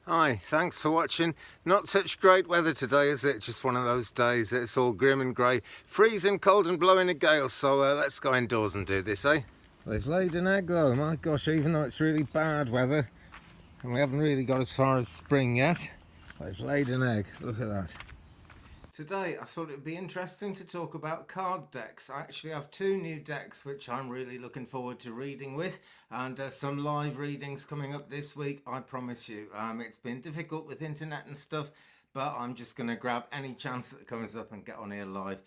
Hi, thanks for watching. Not such great weather today, is it? Just one of those days. It's all grim and grey, freezing cold and blowing a gale. So let's go indoors and do this, eh? They've laid an egg though, my gosh, even though it's really bad weather and we haven't really got as far as spring yet, they've laid an egg. Look at that. Today I thought it would be interesting to talk about card decks. I actually have two new decks which I'm really looking forward to reading with, and some live readings coming up this week, I promise you. It's been difficult with internet and stuff, but I'm just going to grab any chance that comes up and get on here live.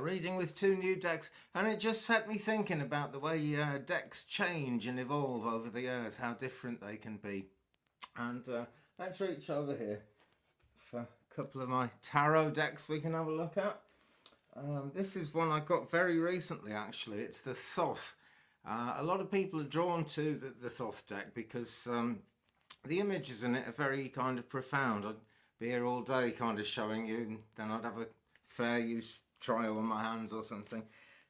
Reading with two new decks, and it just set me thinking about the way decks change and evolve over the years, how different they can be. And let's reach over here for couple of my tarot decks we can have a look at. This is one I got very recently actually. It's the Thoth. A lot of people are drawn to the Thoth deck because the images in it are very kind of profound. I'd be here all day kind of showing you, and then I'd have a fair use trial on my hands or something.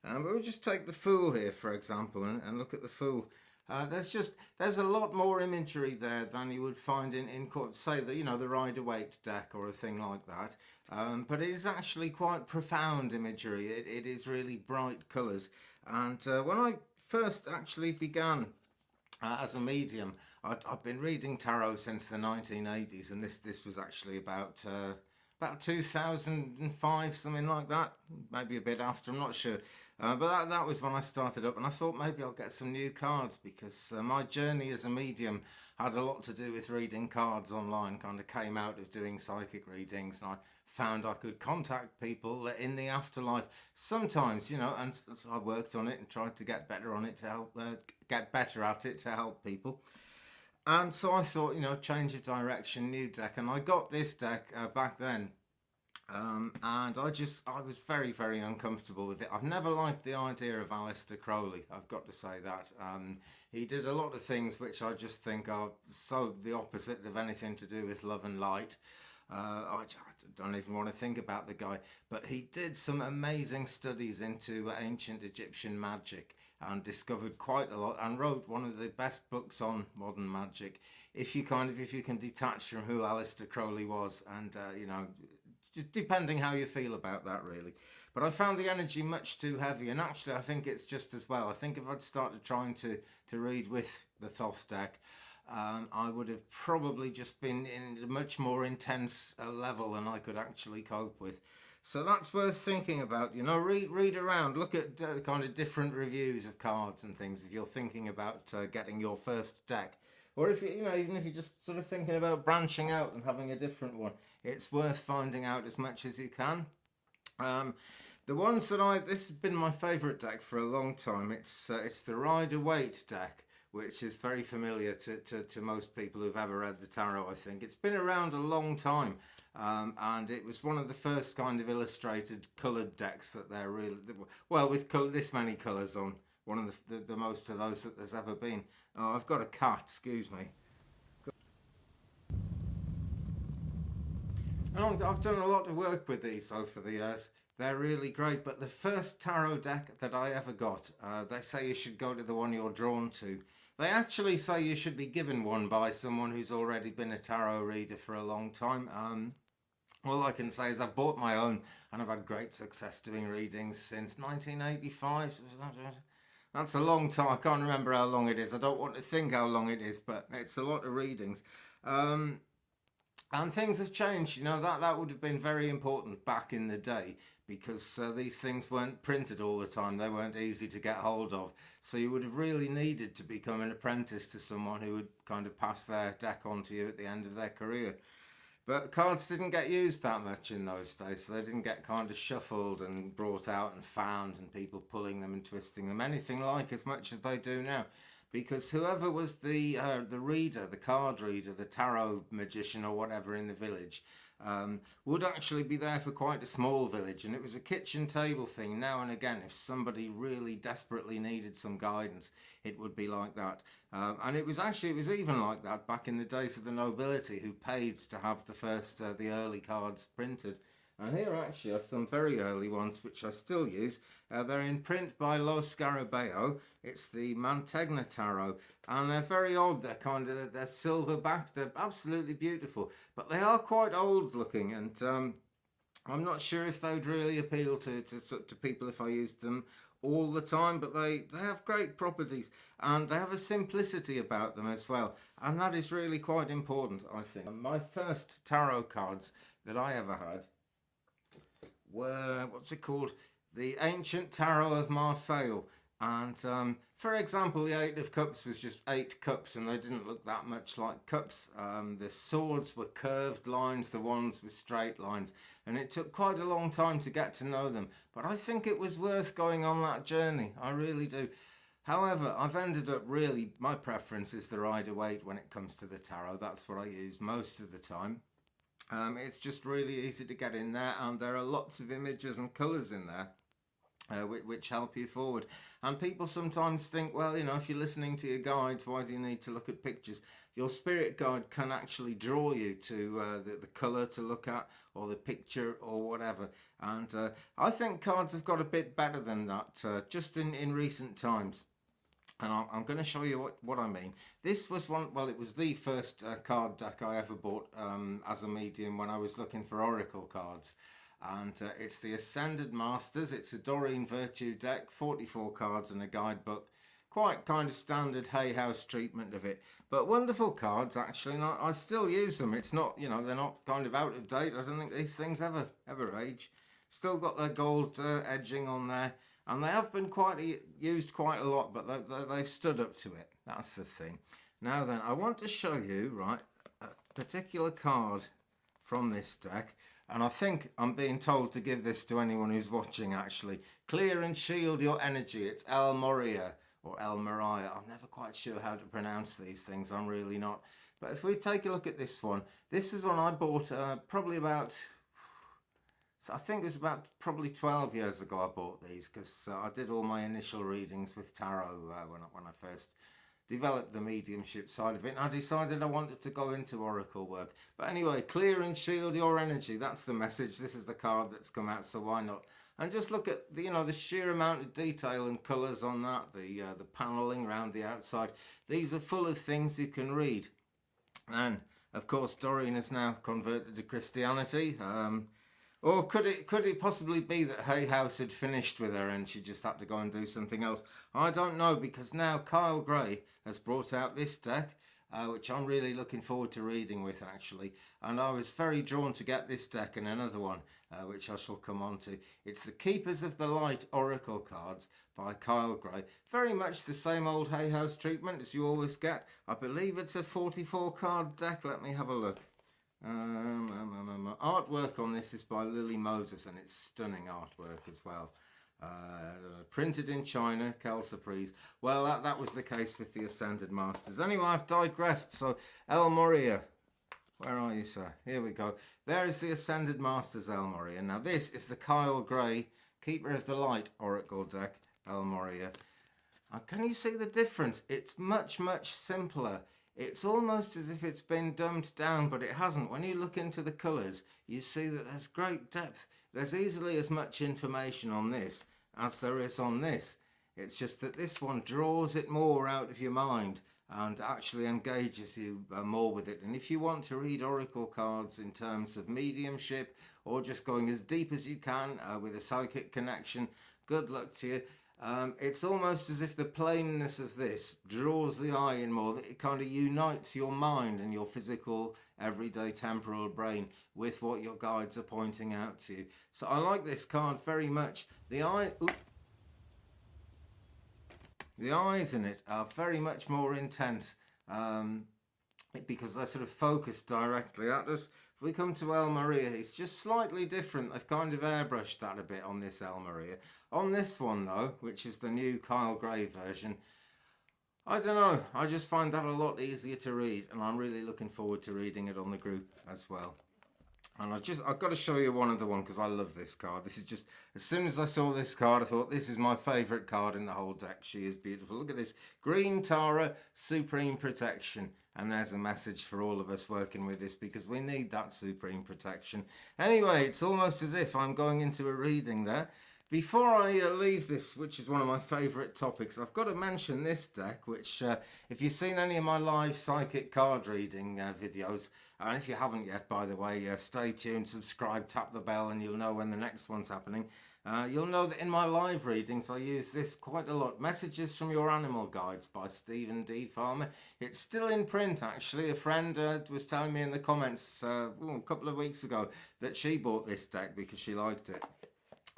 But we'll just take the Fool here for example and look at the Fool. There's a lot more imagery there than you would find in say the the Rider-Waite deck or a thing like that. But it is actually quite profound imagery. It is really bright colours. And when I first actually began as a medium, I've been reading tarot since the 1980s, and this was actually about 2005, something like that, maybe a bit after, I'm not sure. But that was when I started up, and I thought maybe I'll get some new cards because my journey as a medium had a lot to do with reading cards online. Kind of came out of doing psychic readings, and I found I could contact people in the afterlife sometimes, and so I worked on it and tried to get better on it to help, get better at it to help people. And so I thought, change of direction, new deck, and I got this deck back then. And I was very, very uncomfortable with it. I've never liked the idea of Aleister Crowley, I've got to say that. He did a lot of things which I just think are so the opposite of anything to do with love and light. I don't even want to think about the guy, but he did some amazing studies into ancient Egyptian magic and discovered quite a lot, and wrote one of the best books on modern magic. If you can detach from who Aleister Crowley was, and depending how you feel about that really. But I found the energy much too heavy, and actually I think it's just as well. I think if I'd started trying to read with the Thoth deck, I would have probably just been in a much more intense level than I could actually cope with. So that's worth thinking about. Read around, look at kind of different reviews of cards and things if you're thinking about getting your first deck. Or if even if you're just sort of thinking about branching out and having a different one, it's worth finding out as much as you can. The ones that this has been my favourite deck for a long time. It's the Rider-Waite deck, which is very familiar to most people who've ever read the tarot. I think it's been around a long time, and it was one of the first kind of illustrated coloured decks that they're really well with this many colours on. One of the most of those that there's ever been. Oh, I've got a cat, excuse me. And I've done a lot of work with these over the years. They're really great, but the first tarot deck that I ever got, they say you should go to the one you're drawn to. They actually say you should be given one by someone who's already been a tarot reader for a long time. All I can say is I've bought my own, and I've had great success doing readings since 1985. That's a long time. I can't remember how long it is. I don't want to think how long it is, but it's a lot of readings. And things have changed. That would have been very important back in the day because these things weren't printed all the time. They weren't easy to get hold of. So you would have really needed to become an apprentice to someone who would kind of pass their deck on to you at the end of their career. But cards didn't get used that much in those days, so they didn't get kind of shuffled and brought out and found and people pulling them and twisting them, anything like as much as they do now. Because whoever was the reader, the card reader, the tarot magician or whatever in the village, would actually be there for quite a small village, and it was a kitchen table thing. Now and again, if somebody really desperately needed some guidance, it would be like that. And it was even like that back in the days of the nobility, who paid to have the early cards printed. And here actually are some very early ones which I still use. They're in print by Lo Scarabeo. It's the Mantegna Tarot, and they're very old. They're silver backed. They're absolutely beautiful, but they are quite old looking, and I'm not sure if they would really appeal to people if I used them all the time, but they have great properties, and they have a simplicity about them as well, and that is really quite important, I think. My first tarot cards that I ever had were, what's it called? The Ancient Tarot of Marseille. And for example, the Eight of Cups was just 8 cups, and they didn't look that much like cups. The swords were curved lines, the wands were straight lines, and it took quite a long time to get to know them. But I think it was worth going on that journey. I really do. However, I've ended up really, my preference is the Rider-Waite when it comes to the tarot. That's what I use most of the time. It's just really easy to get in there, and there are lots of images and colours in there. Which help you forward. And people sometimes think, well, you know, if you're listening to your guides, why do you need to look at pictures? Your spirit guide can actually draw you to the colour to look at, or the picture, or whatever. And I think cards have got a bit better than that, just in recent times. And I'm going to show you what I mean. This was it was the first card deck I ever bought as a medium when I was looking for oracle cards. And it's the Ascended Masters. It's a Doreen Virtue deck, 44 cards and a guidebook. Quite kind of standard Hay House treatment of it. But wonderful cards, actually, and I still use them. It's not, you know, they're not kind of out of date. I don't think these things ever age. Still got their gold edging on there. And they have been used quite a lot, but they've stood up to it. That's the thing. Now then, I want to show you, right, a particular card from this deck. And I think I'm being told to give this to anyone who's watching, actually. Clear and shield your energy. It's El Moria, or El Mariah. I'm never quite sure how to pronounce these things. I'm really not. But if we take a look at this one, this is one I bought probably about, I think it was about probably 12 years ago I bought these, because I did all my initial readings with tarot when I first developed the mediumship side of it, and I decided I wanted to go into oracle work. But anyway, clear and shield your energy. That's the message. This is the card that's come out, so why not? And just look at the, you know, the sheer amount of detail and colours on that, the panelling around the outside. These are full of things you can read. And of course, Doreen has now converted to Christianity. Or could it possibly be that Hay House had finished with her and she just had to go and do something else? I don't know, because now Kyle Gray has brought out this deck, which I'm really looking forward to reading with, actually. And I was very drawn to get this deck and another one, which I shall come on to. It's the Keepers of the Light Oracle cards by Kyle Gray. Very much the same old Hay House treatment as you always get. I believe it's a 44 card deck. Let me have a look. Artwork on this is by Lili Moses, and it's stunning artwork as well. Printed in China, Kel Surprise. Well, that was the case with the Ascended Masters. Anyway, I've digressed. So, El Moria, where are you, sir? Here we go. There is the Ascended Masters, El Moria. Now, this is the Kyle Gray Keeper of the Light Oracle deck, El Moria. Can you see the difference? It's much, much simpler. It's almost as if it's been dumbed down, but it hasn't. When you look into the colours, you see that there's great depth. There's easily as much information on this as there is on this. It's just that this one draws it more out of your mind and actually engages you more with it. And if you want to read oracle cards in terms of mediumship, or just going as deep as you can with a psychic connection, good luck to you. It's almost as if the plainness of this draws the eye in more, that it kind of unites your mind and your physical, everyday temporal brain with what your guides are pointing out to you. So I like this card very much. The eyes in it are very much more intense because they're sort of focused directly at us. If we come to El Maria, it's just slightly different. They've kind of airbrushed that a bit on this El Maria. On this one, though, which is the new Kyle Gray version, I don't know. I just find that a lot easier to read, and I'm really looking forward to reading it on the group as well. And I've got to show you one other one because I love this card. This is just, as soon as I saw this card, I thought this is my favourite card in the whole deck. She is beautiful. Look at this. Green Tara, Supreme Protection. And there's a message for all of us working with this because we need that supreme protection. Anyway, it's almost as if I'm going into a reading there. Before I leave this, which is one of my favourite topics, I've got to mention this deck, which if you've seen any of my live psychic card reading videos, and if you haven't yet, by the way, stay tuned, subscribe, tap the bell, and you'll know when the next one's happening. You'll know that in my live readings, I use this quite a lot. Messages from Your Animal Guides by Stephen D. Farmer. It's still in print, actually. A friend was telling me in the comments a couple of weeks ago that she bought this deck because she liked it.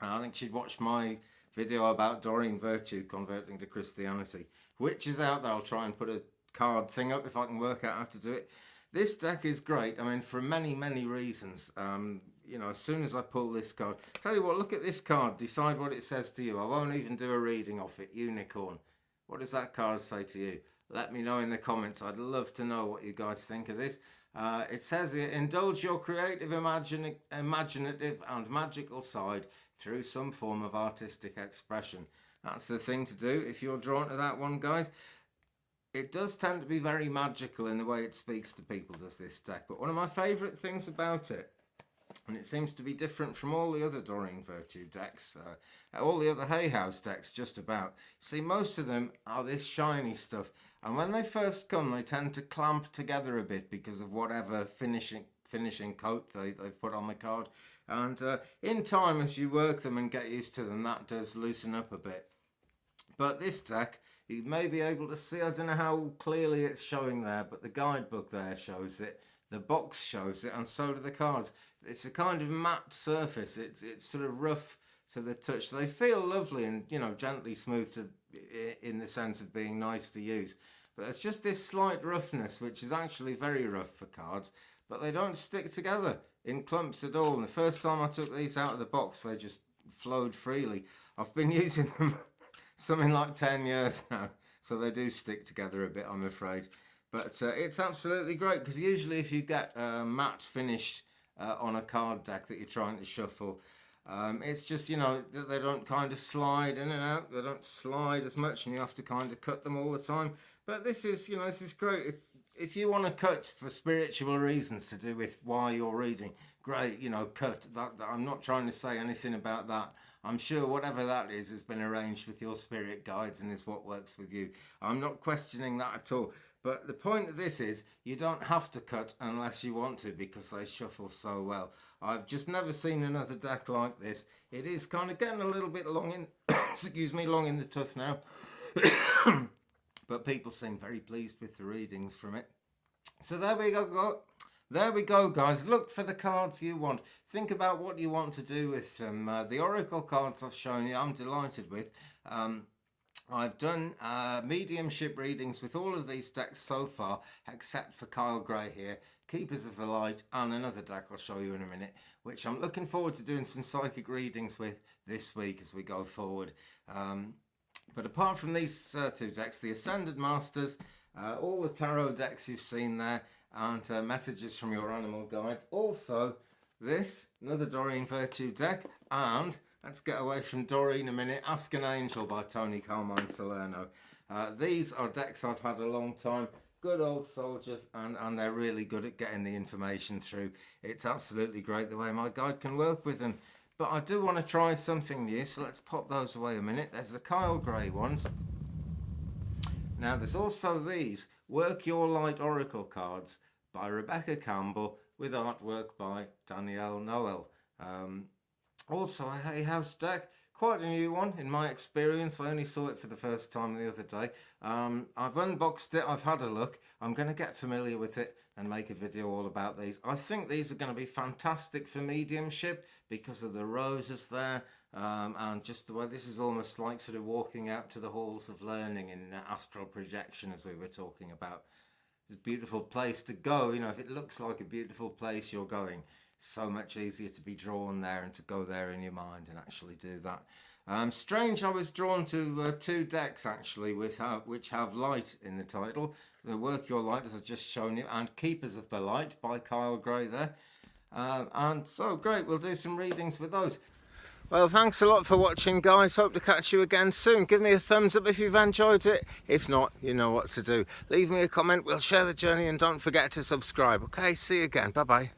I think she'd watched my video about Doreen Virtue converting to Christianity, which is out there. I'll try and put a card thing up if I can work out how to do it. This deck is great. I mean, for many, many reasons. You know, as soon as I pull this card, tell you what, look at this card. Decide what it says to you. I won't even do a reading off it. Unicorn. What does that card say to you? Let me know in the comments. I'd love to know what you guys think of this. It says here, indulge your creative, imaginative and magical side through some form of artistic expression. That's the thing to do if you're drawn to that one, guys. It does tend to be very magical in the way it speaks to people, does this deck. But one of my favourite things about it, and it seems to be different from all the other Doreen Virtue decks, all the other Hay House decks just about. See, most of them are this shiny stuff. And when they first come, they tend to clamp together a bit because of whatever finishing coat they've put on the card. And in time, as you work them and get used to them, that does loosen up a bit. But this deck, you may be able to see, I don't know how clearly it's showing there, but the guidebook there shows it. The box shows it, and so do the cards. It's a kind of matte surface. It's sort of rough to the touch. They feel lovely and, you know, gently smooth in the sense of being nice to use. But it's just this slight roughness, which is actually very rough for cards. But they don't stick together in clumps at all. And the first time I took these out of the box, they just flowed freely. I've been using them something like 10 years now, so they do stick together a bit, I'm afraid. But it's absolutely great, because usually if you get matte finished on a card deck that you're trying to shuffle, it's just, you know, they don't kind of slide in and out. They don't slide as much, and you have to kind of cut them all the time. But this is, you know, this is great. It's, if you want to cut for spiritual reasons to do with why you're reading, great, you know, cut. I'm not trying to say anything about that. I'm sure whatever that is has been arranged with your spirit guides and is what works with you. I'm not questioning that at all. But the point of this is, you don't have to cut unless you want to, because they shuffle so well. I've just never seen another deck like this. It is kind of getting a little bit long in, excuse me, long in the tooth now. But people seem very pleased with the readings from it. So there we go. There we go, guys. Look for the cards you want. Think about what you want to do with them. The Oracle cards I've shown you, I'm delighted with. I've done mediumship readings with all of these decks so far, except for Kyle Gray here, Keepers of the Light, and another deck I'll show you in a minute, which I'm looking forward to doing some psychic readings with this week as we go forward. But apart from these two decks, the Ascended Masters, all the tarot decks you've seen there, and messages from your animal guides. Also, this, another Doreen Virtue deck, and let's get away from Doreen a minute, Ask an Angel by Tony Carmine Salerno. These are decks I've had a long time. Good old soldiers, and they're really good at getting the information through. It's absolutely great the way my guide can work with them. But I do want to try something new, so let's pop those away a minute. There's the Kyle Gray ones. Now, there's also these Work Your Light Oracle cards by Rebecca Campbell with artwork by Danielle Noel. Also a Hay House deck, quite a new one in my experience. I only saw it for the first time the other day. I've unboxed it, I've had a look. I'm going to get familiar with it and make a video all about these. I think these are going to be fantastic for mediumship because of the roses there, and just the way this is almost like sort of walking out to the halls of learning in astral projection, as we were talking about. It's a beautiful place to go. You know, if it looks like a beautiful place you're going, so much easier to be drawn there and to go there in your mind and actually do that. Strange, I was drawn to two decks actually which have light in the title. The Work Your Light, as I've just shown you, and Keepers of the Light by Kyle Gray there. And so great, we'll do some readings with those. Well, thanks a lot for watching, guys. Hope to catch you again soon. Give me a thumbs up if you've enjoyed it. If not, you know what to do. Leave me a comment, we'll share the journey, and don't forget to subscribe. Okay, see you again. Bye-bye.